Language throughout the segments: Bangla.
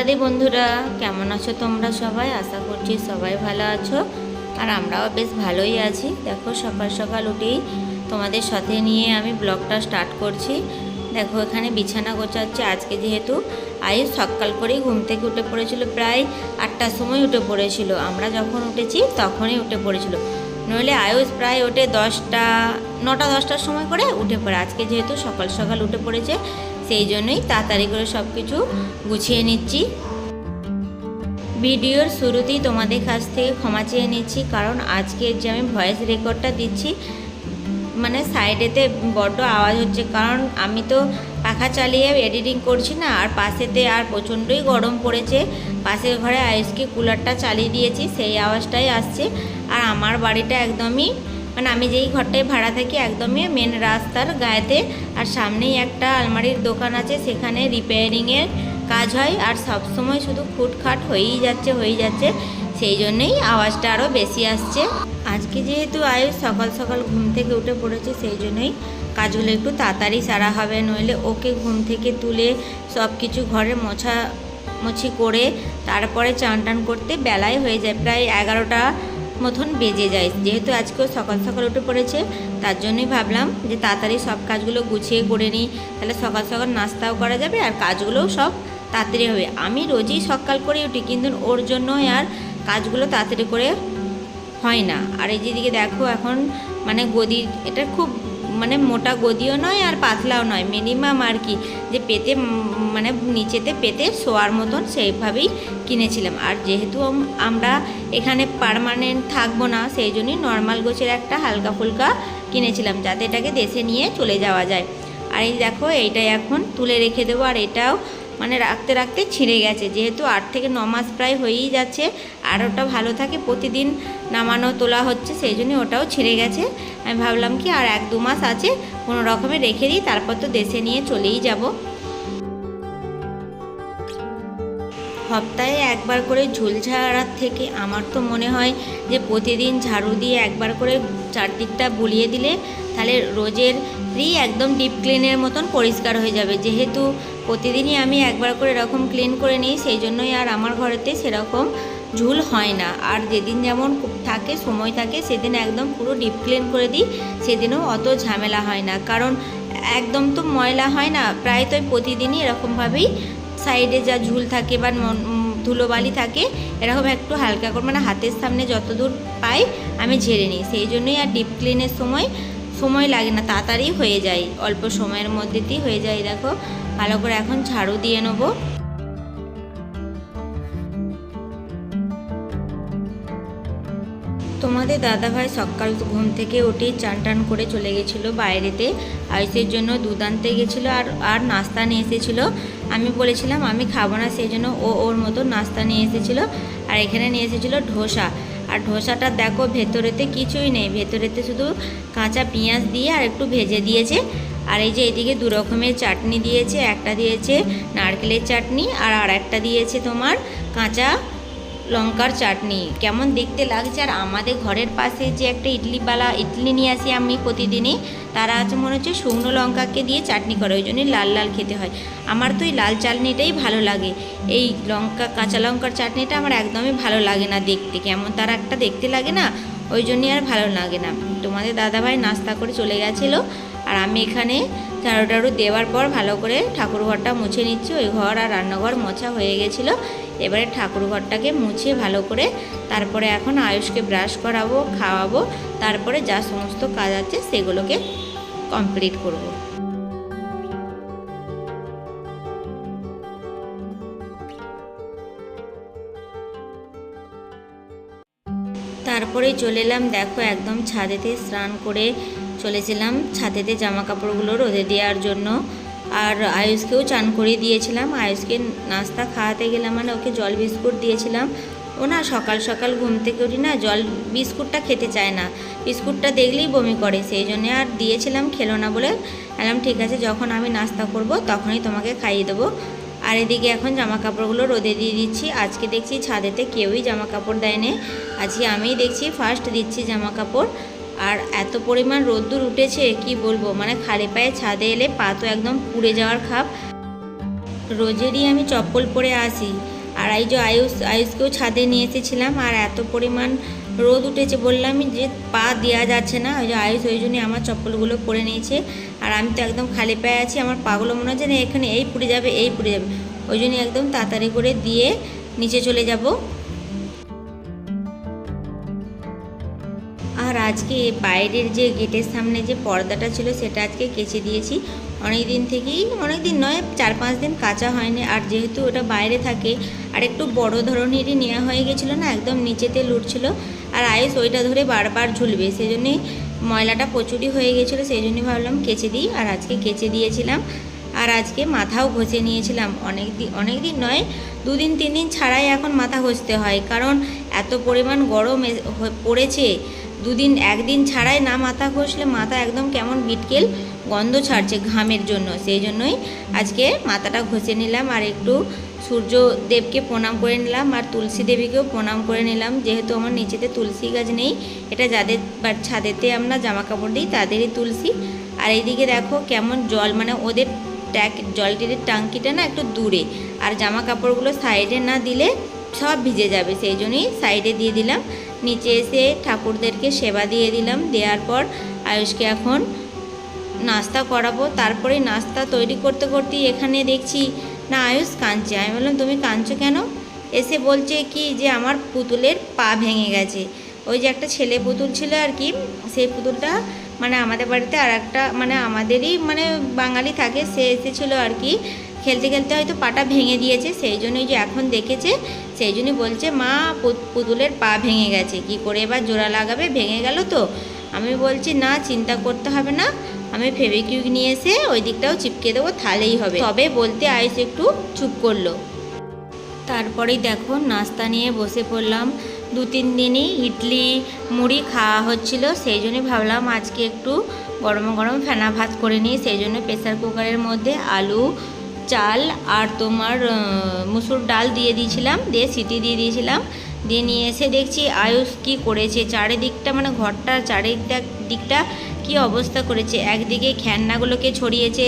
রাধে বন্ধুরা, কেমন আছো তোমরা সবাই? আশা করছি সবাই ভালো আছো আর আমরাও বেশ ভালোই আছি। দেখো সকাল সকাল উঠেই তোমাদের সাথে নিয়ে আমি ব্লগটা স্টার্ট করছি। দেখো এখানে বিছানা গোছাচ্ছে। আজকে যেহেতু আয়ুষ সকাল করেই ঘুম থেকে উঠে পড়েছিল, প্রায় 8টার সময় উঠে পড়েছিল। আমরা যখন উঠেছি তখনই উঠে পড়েছিল, নইলে আয়ুষ প্রায় ওঠে 9টা-10টার সময় করে উঠে পড়ে। আজকে যেহেতু সকাল সকাল উঠে পড়েছে, সেই জন্যই তাড়াতাড়ি করে সব কিছু গুছিয়ে নিচ্ছি। ভিডিওর শুরুতেই তোমাদের কাছ থেকে ক্ষমা চেয়ে নিচ্ছি, কারণ আজকে যে আমি ভয়েস রেকর্ডটা দিচ্ছি মানে সাইডেতে বড্ড আওয়াজ হচ্ছে, কারণ আমি তো পাখা চালিয়ে এডিটিং করছি না, আর পাশেতে আর প্রচণ্ডই গরম পড়েছে। পাশের ঘরে আইসকে কুলারটা চালিয়ে দিয়েছি, সেই আওয়াজটাই আসছে। আর আমার বাড়িটা একদমই মানে আমি যেই ঘরটায় ভাড়া থাকি একদমই মেন রাস্তার গায়েতে, আর সামনেই একটা আলমারির দোকান আছে, সেখানে রিপেয়ারিংয়ের কাজ হয়, আর সবসময় শুধু খুটখাট হয়েই যাচ্ছে, সেই জন্যেই আওয়াজটা আরও বেশি আসছে। আজকে যেহেতু আয়ুষ সকাল সকাল ঘুম থেকে উঠে পড়েছে, সেই জন্যই কাজগুলো একটু তাড়াতাড়ি সারা হবে, নইলে ওকে ঘুম থেকে তুলে সব কিছু ঘরে মোছামুছি করে তারপরে চান টান করতে বেলায় হয়ে যায়, প্রায় 11টা মতন বেজে যায়। যেহেতু আজকেও সকাল সকাল উঠে পড়েছে, তার জন্যই ভাবলাম যে তাড়াতাড়ি সব কাজগুলো গুছিয়ে করে নিই, তাহলে সকাল সকাল নাস্তাও করা যাবে আর কাজগুলোও সব তাড়াতাড়ি হবে। আমি রোজই সকাল করে উঠি, কিন্তু ওর জন্য আর কাজগুলো তাড়াতাড়ি করে হয় না। আর এই যেদিকে দেখো এখন মানে গদি, এটা খুব মানে মোটা গদিও নয় আর পাতলাও নয়, মিনিমাম আর কি, যে পেতে মানে নিচেতে পেতে শোয়ার মতন সেইভাবেই কিনেছিলাম। আর যেহেতু আমরা এখানে পার্মানেন্ট থাকবো না, সেই জন্যই নর্মাল গোছের একটা হালকা ফুলকা কিনেছিলাম, যাতে এটাকে দেশে নিয়ে চলে যাওয়া যায়। আর এই দেখো এইটাই এখন তুলে রেখে দেবো। আর এটাও মানে রাখতে রাখতে ছিঁড়ে গেছে, যেহেতু 8 থেকে 9 মাস প্রায় হয়েই যাচ্ছে, আর ওটা ভালো থাকে, প্রতিদিন নামানো তোলা হচ্ছে, সেই জন্য ওটাও ছিঁড়ে গেছে। আমি ভাবলাম কি আর 1-2 মাস আছে, কোনো রকমে রেখে দিই, তারপর তো দেশে নিয়ে চলেই যাব। সপ্তাহে একবার করে ঝুল ঝাড়ার থেকে আমার তো মনে হয় যে প্রতিদিন ঝাড়ু দিয়ে একবার করে চারদিকটা বুলিয়ে দিলে তাহলে রোজের একদম ডিপ ক্লিনের মতন পরিষ্কার হয়ে যাবে। যেহেতু প্রতিদিনই আমি একবার করে এরকম ক্লিন করে নিই, সেই জন্যই আর আমার ঘরেতে সেরকম ঝুল হয় না। আর যেদিন যেমন থাকে সময় থাকে সেদিন একদম পুরো ডিপ ক্লিন করে দিই, সেদিনও অত ঝামেলা হয় না, কারণ একদম তো ময়লা হয় না, প্রায় তো প্রতিদিনই এরকমভাবেই সাইডে যা ঝুল থাকে বা ধুলোবালি থাকে এরকম একটু হালকা করে মানে হাতের সামনে যতদূর পাই আমি ঝেড়ে নিই, সেই জন্যই আর ডিপ ক্লিনের সময় লাগে না, তাড়াতাড়ি হয়ে যায়, অল্প সময়ের মধ্যেতেই হয়ে যায়। দেখো ভালো করে এখন ঝাড়ু দিয়ে নেবো। তোমাদের দাদাভাই সকাল ঘুম থেকে উঠেই চান টান করে চলে গেছিলো বাইরেতে, আয়ুষের জন্য দুধ আনতে গেছিলো আর নাস্তা নিয়ে এসেছিলো। আমি বলেছিলাম আমি খাবো না, সেই জন্য ওর মতো নাস্তা নিয়ে এসেছিলো। আর এখানে নিয়ে এসেছিলো ধোসা, আর ধোসাটা দেখো ভেতরেতে কিছুই নেই, ভেতরেতে শুধু কাঁচা পেঁয়াজ দিয়ে আর একটু ভেজে দিয়েছে। আর এই যে এদিকে 2 রকমের চাটনি দিয়েছে, একটা দিয়েছে নারকেলের চাটনি আর একটা দিয়েছে তোমার কাঁচা লঙ্কার চাটনি। কেমন দেখতে লাগছে। আর আমাদের ঘরের পাশে যে একটা ইডলি নিয়ে আসি আমি প্রতিদিনই, তারা আছে মনে হচ্ছে শুকনো লঙ্কাকে দিয়ে চাটনি করে, ওই জন্যই লাল লাল খেতে হয়। আমার তো এই লাল চাটনিটাই ভালো লাগে, এই কাঁচা লঙ্কার চাটনিটা আমার একদমই ভালো লাগে না দেখতে, কেমন তারা একটা দেখতে লাগে না, ওই জন্যই আর ভালো লাগে না। তোমাদের দাদাভাই নাস্তা করে চলে গেছিলো, আর আমি এখানে ঝাড়ু টাড়ু দেওয়ার পর ভালো করে ঠাকুর ঘরটা মুছে নিচ্ছি। ওই ঘর আর রান্নাঘর মোছা হয়ে গেছিলো, এবারে ঠাকুর ঘরটাকে মুছে ভালো করে তারপরে এখন আয়ুষকে ব্রাশ করাবো, খাওয়াবো, তারপরে যা সমস্ত কাজ আছে সেগুলোকে কমপ্লিট করব। তারপরেই চলে এলাম, দেখো একদম ছাদেতে স্নান করে চলেছিলাম ছাদেতে জামা কাপড়গুলো রোদে দেওয়ার জন্য। আর আয়ুষকেও চান করিয়ে দিয়েছিলাম। আয়ুষকে নাস্তা খাওয়াতে গেলাম, মানে ওকে জল বিস্কুট দিয়েছিলাম। ও না সকাল সকাল ঘুম থেকে উঠি না, বিস্কুটটা খেতে চায় না, বিস্কুটটা দেখলেই বমি করে, সেই জন্য আর দিয়েছিলাম, খেলো না বলে বললাম ঠিক আছে যখন আমি নাস্তা করব তখনই তোমাকে খাইয়ে দেবো। আর এদিকে এখন জামা কাপড়গুলো রোদে দিয়ে দিচ্ছি। আজকে দেখছি ছাদেতে কেউই জামা কাপড় দেয়নি, আজকে আমিই দেখছি ফার্স্ট দিচ্ছি জামা কাপড়। আর এত পরিমাণ রোদ্দুর উঠেছে কি বলবো, মানে খালি পায়ে ছাদে এলে পা তো একদম পুড়ে যাওয়ার খাপ। রোজেরই আমি চপ্পল পরে আসি, আর এই যে আয়ুষকেও ছাদে নিয়ে এসেছিলাম, আর এত পরিমাণ রোদ উঠেছে বললামই যে পা দেওয়া যাচ্ছে না। ওই যে আয়ুষ ওই জন্যই আমার চপ্পলগুলো পরে নিয়েছে, আর আমি তো একদম খালি পায়ে আছি। আমার পাগুলো মনে হচ্ছে না এখানে এই পুড়ে যাবে। ওই জন্যই একদম তাড়াতাড়ি করে দিয়ে নিচে চলে যাব। আর আজকে বাইরের যে গেটের সামনে যে পর্দাটা ছিল সেটা আজকে কেচে দিয়েছি। অনেক দিন নয় 4-5 দিন কাচা হয়নি। আর যেহেতু ওটা বাইরে থাকে আর একটু বড় ধরনেরই নেওয়া হয়ে গেছিলো না, একদম নিচেতে লুটছিল, আর আয়ুষ ওইটা ধরে বারবার ঝুলবে, সেই জন্যই ময়লাটা প্রচুরই হয়ে গেছিলো। সেই জন্যই ভাবলাম কেচে দিই, আর আজকে কেচে দিয়েছিলাম। আর আজকে মাথাও ঘষে নিয়েছিলাম। অনেক দিন নয় 2 দিন 3 দিন ছাড়াই এখন মাথা ঘষতে হয়, কারণ এত পরিমাণ গরম পড়েছে। 1 দিন ছাড়াই না মাথা ঘষলে মাথা একদম কেমন বিটকেল গন্ধ ছাড়ছে ঘামের জন্য। সেই জন্যই আজকে মাথাটা ঘষে নিলাম, আর একটু সূর্যদেবকে প্রণাম করে নিলাম, আর তুলসী দেবীকেও প্রণাম করে নিলাম। যেহেতু আমার নিচেতে তুলসী গাছ নেই, এটা যাদের ছাদেতে আমরা জামা কাপড় দিই তাদেরই তুলসী। আর এইদিকে দেখো কেমন জল, মানে ওদের জলটির টাঙ্কিটা না একটু দূরে, আর জামা কাপড়গুলো সাইডে না দিলে সব ভিজে যাবে, সেই জন্যই সাইডে দিয়ে দিলাম। নিচে এসে ঠাকুরদেরকে সেবা দিয়ে দিলাম। দেওয়ার পর আয়ুষকে এখন নাস্তা করাবো। তারপরে নাস্তা তৈরি করতে করতেই এখানে দেখছি না আয়ুষ কাঁদছে। আমি বললাম তুমি কাঁদছো কেন? এসে বলছে কি যে আমার পুতুলের পা ভেঙে গেছে। ওই যে একটা ছেলে পুতুল ছিল আর কি, সেই পুতুলটা মানে আমাদের বাড়িতে আর একটা মানে আমাদেরই মানে বাঙালি থাকে, সে এসেছিলো আর কি, খেলতে খেলতে হয়তো পাটা ভেঙে দিয়েছে। সেই জন্যই যে এখন দেখেছে, সেই জন্যই বলছে মা পুতুলের পা ভেঙে গেছে, কি করে এবার জোড়া লাগাবে, ভেঙে গেল তো। আমি বলছি না চিন্তা করতে হবে না, আমি ফেভিকুইক নিয়ে এসে ওই দিকটাও চিপকে দেবো, তাহলেই হবে। তবে বলতে আয়ুষ একটু চুপ করলো। তারপরেই দেখো নাস্তা নিয়ে বসে পড়লাম। 2-3 দিনই ইডলি মুড়ি খাওয়া হচ্ছিলো, সেই জন্যই ভাবলাম আজকে একটু গরম গরম ফেনা ভাত করে নিই। সেই জন্য প্রেসার কুকারের মধ্যে আলু, চাল আর তোমার মুসুর ডাল দিয়ে দিয়েছিলাম, দিয়ে সিটি দিয়ে দিয়েছিলাম। দিয়ে নিয়ে এসে দেখছি আয়ুষ কি করেছে, চারিদিকটা মানে ঘরটার চারিদিকটা কি অবস্থা করেছে। একদিকে খেলনাগুলোকে ছড়িয়েছে,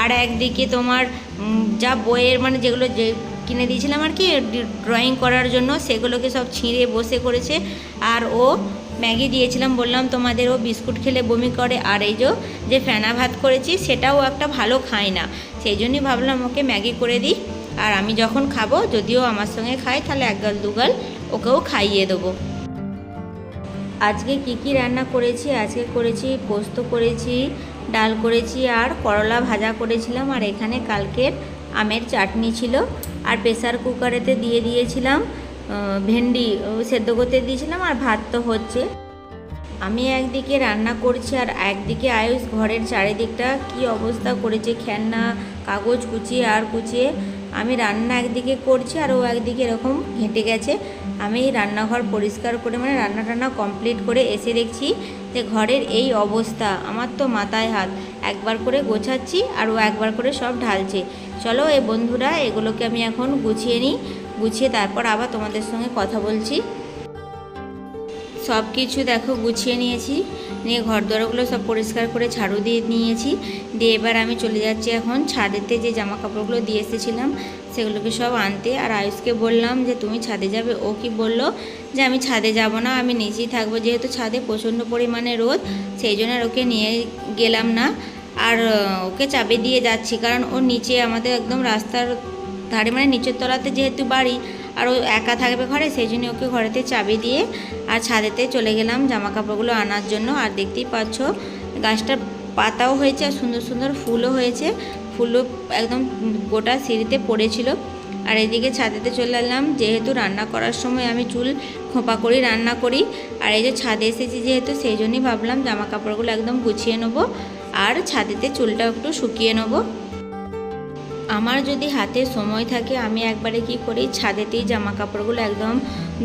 আর একদিকে তোমার যা বইয়ের মানে যেগুলো কিনে দিয়েছিলাম আর কি ড্রয়িং করার জন্য, সেগুলোকে সব ছিঁড়ে বসে করেছে। আর ও ম্যাগি দিয়েছিলাম, বললাম তোমাদের, ও বিস্কুট খেলে বমি করে। আর এই যে ফেনা ভাত করেছি সেটাও একটা ভালো খায় না, সেই জন্যই ভাবলাম ওকে ম্যাগি করে দিই। আর আমি যখন খাবো, যদিও আমার সঙ্গে খাই, তাহলে 1 গাল 2 গাল ওকেও খাইয়ে দেবো। আজকে কি রান্না করেছি, আজকে করেছি পোস্ত করেছি, ডাল করেছি, আর করলা ভাজা করেছিলাম। আর এখানে কালকের আমের চাটনি ছিল। আর প্রেসার কুকারেতে দিয়ে দিয়েছিলাম ভেন্ডি সেদ্ধ করতে দিয়েছিলাম, আর ভাত তো হচ্ছে। আমি একদিকে রান্না করছি, আর একদিকে আয়ুষ ঘরের চারিদিকটা কি অবস্থা করেছে, খেলনা কাগজ কুচিয়ে আর কুচিয়ে। আমি রান্না একদিকে করছি, আর ও একদিকে এরকম ঘেঁটে গেছে। আমি রান্নাঘর পরিষ্কার করে মানে রান্না কমপ্লিট করে এসে দেখছি যে ঘরের এই অবস্থা। আমার তো মাথায় হাত, একবার করে গোছাচ্ছি আর ও একবার করে সব ঢালছে। চলো এই বন্ধুরা, এগুলোকে আমি এখন গুছিয়ে নিই, গুছিয়ে তারপর আবার তোমাদের সঙ্গে কথা বলছি। সব কিছু দেখো গুছিয়ে নিয়েছি, নিয়ে ঘর দরগুলো সব পরিষ্কার করে ঝাড়ু দিয়ে নিয়েছি। দিয়ে এবার আমি চলে যাচ্ছি এখন ছাদেতে, যে জামা কাপড়গুলো দিয়ে এসেছিলাম সেগুলোকে সব আনতে। আর আয়ুষকে বললাম যে তুমি ছাদে যাবে, ও কি বলল যে আমি ছাদে যাব না, আমি নিচেই থাকবো, যেহেতু ছাদে প্রচণ্ড পরিমাণে রোদ, সেই জন্য আর ওকে নিয়ে গেলাম না। আর ওকে চাবি দিয়ে যাচ্ছি, কারণ ওর নিচে আমাদের একদম রাস্তার ধারে মানে নিচের তলাতে যেহেতু বাড়ি, আর ও একা থাকবে ঘরে, সেই জন্য ওকে ঘরেতে চাবি দিয়ে আর ছাদেতে চলে গেলাম জামা কাপড়গুলো আনার জন্য। আর দেখতেই পাচ্ছ গাছটার পাতাও হয়েছে, আর সুন্দর সুন্দর ফুলও হয়েছে, ফুলও একদম গোটা সিঁড়িতে পড়েছিল। আর এদিকে ছাদেতে চলে এলাম, যেহেতু রান্না করার সময় আমি চুল খোঁপা করি রান্না করি। আর এই যে ছাদে এসেছি যেহেতু, সেই জন্যই ভাবলাম জামা কাপড়গুলো একদম গুছিয়ে নেবো, আর ছাদেতে চুলটা একটু শুকিয়ে নেবো। আমার যদি হাতে সময় থাকে, আমি একবারে কি করি, ছাদেতেই জামা কাপড়গুলো একদম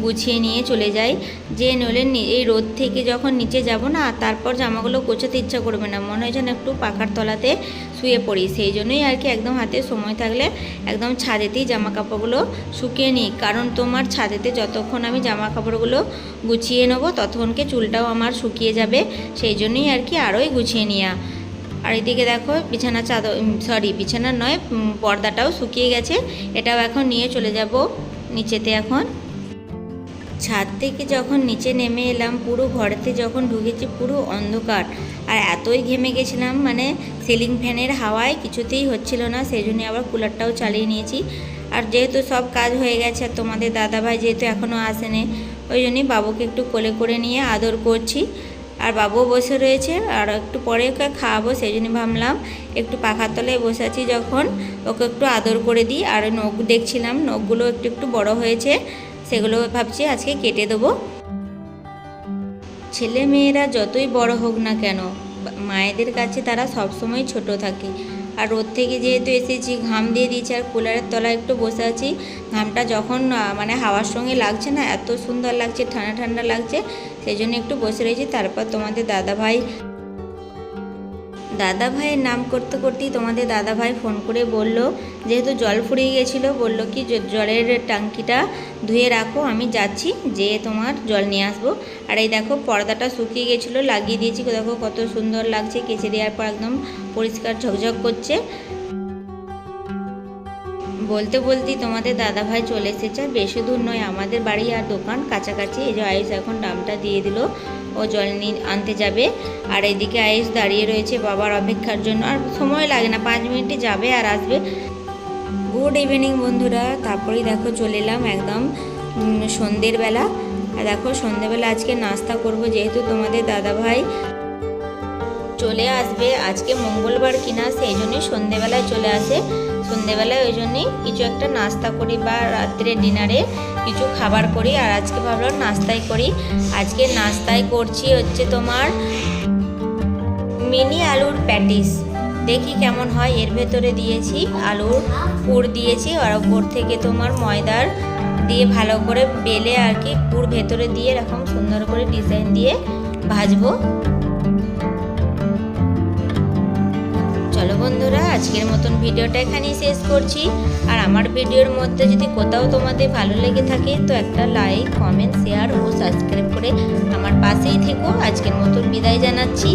গুছিয়ে নিয়ে চলে যাই। যে নইলে এই রোদ থেকে যখন নিচে যাব না, তারপর জামাগুলো গোছাতে ইচ্ছা করবে না, মনে হয় যেন একটু পাখার তলাতে শুয়ে পড়ি। সেই জন্যই আর কি একদম হাতে সময় থাকলে একদম ছাদেতেই জামা কাপড়গুলো শুকিয়ে নিই। কারণ তোমার ছাদেতে যতক্ষণ আমি জামা কাপড়গুলো গুছিয়ে নেবো, ততক্ষণকে চুলটাও আমার শুকিয়ে যাবে, সেই জন্যই আর কি আরোই গুছিয়ে নেওয়া। আর এদিকে দেখো বিছানা চাদর, বিছানা নয়, পর্দাটাও শুকিয়ে গেছে, এটাও এখন নিয়ে চলে যাব নিচেতে। এখন ছাদ থেকে যখন নিচে নেমে এলাম, পুরো ঘরেতে যখন ঢুকেছি পুরো অন্ধকার, আর এতই ঘেমে গেছিলাম, মানে সিলিং ফ্যানের হাওয়ায় কিছুতেই হচ্ছিল না, সেই জন্য আবার কুলারটাও চালিয়ে নিয়েছি। আর যেহেতু সব কাজ হয়ে গেছে, আর তোমাদের দাদাভাই যেহেতু এখনও আসেনি, ওই জন্যই বাবুকে একটু কোলে করে নিয়ে আদর করছি। আর বাবুও বসে রয়েছে, আর একটু পরে ওকে খাওয়াবো, সেই জন্য ভাবলাম একটু পাখার তলায় বসে আছি যখন, ওকে একটু আদর করে দিই। আর নখ দেখছিলাম, নখগুলো একটু একটু বড় হয়েছে, সেগুলো ভাবছি আজকে কেটে দেবো। ছেলে মেয়েরা যতই বড় হোক না কেন, মায়েদের কাছে তারা সবসময় ছোট থাকে। আর রোদ থেকে যেহেতু এসেছি, ঘাম দিয়ে দিয়েছি, আর কুলারের তলায় একটু বসে আছি, ঘামটা যখন মানে হাওয়ার সঙ্গে লাগছে না, এত সুন্দর লাগছে, ঠান্ডা ঠান্ডা লাগছে, সেই জন্য একটু বসে রয়েছি। তারপর তোমাদের দাদাভাইয়ের নাম করতে করতেই তোমাদের দাদাভাই ফোন করে বলল, যেহেতু জল ফুরিয়ে গেছিলো, বলল কি জলের ট্যাঙ্কিটা ধুয়ে রাখো, আমি যাচ্ছি, যেয়ে তোমার জল নিয়ে আসবো। আর এই দেখো পর্দাটা শুকিয়ে গেছিলো, লাগিয়ে দিয়েছি, দেখো কত সুন্দর লাগছে, কেচে দেওয়ার পর একদম পরিষ্কার ঝকঝক করছে। বলতে বলতেই তোমাদের দাদাভাই চলে এসেছে, আর বেশি দূর নয়, আমাদের বাড়ি আর দোকান কাছাকাছি। এই যে আয়ুষ এখন ডামটা দিয়ে দিল, ও জল নিয়ে আনতে যাবে। আর এদিকে আয়ুষ দাঁড়িয়ে রয়েছে বাবার অপেক্ষার জন্য, আর সময় লাগে না, 5 মিনিটে যাবে আর আসবে। গুড ইভিনিং বন্ধুরা। তারপরেই দেখো চলে এলাম একদম সন্ধ্যের বেলা। আর দেখো সন্ধ্যেবেলা আজকে নাস্তা করব, যেহেতু তোমাদের দাদাভাই চলে আসবে, আজকে মঙ্গলবার কিনা, সেই জন্যই সন্ধ্যেবেলায় চলে আসে। সন্ধ্যেবেলায় ওই জন্যই কিছু একটা নাস্তা করি, বা রাত্রে ডিনারে কিছু খাবার করি। আর আজকে ভাবলাম নাস্তাই করি। আজকে নাস্তায় করছি হচ্ছে তোমার মিনি আলুর প্যাটিস, দেখি কেমন হয়। এর ভেতরে দিয়েছি আলুর পুর দিয়েছি, আর ওপর থেকে তোমার ময়দার দিয়ে ভালো করে বেলে আর কি পুর ভেতরে দিয়ে এরকম সুন্দর করে ডিজাইন দিয়ে ভাজবো। চলো বন্ধুরা, আজকের মতন ভিডিওটা এখানেই শেষ করছি। আর আমার ভিডিওর মধ্যে যদি কোথাও তোমাদের ভালো লেগে থাকে, তো একটা লাইক, কমেন্ট, শেয়ার ও সাবস্ক্রাইব করে আমার পাশেই থেকো। আজকের মতন বিদায় জানাচ্ছি।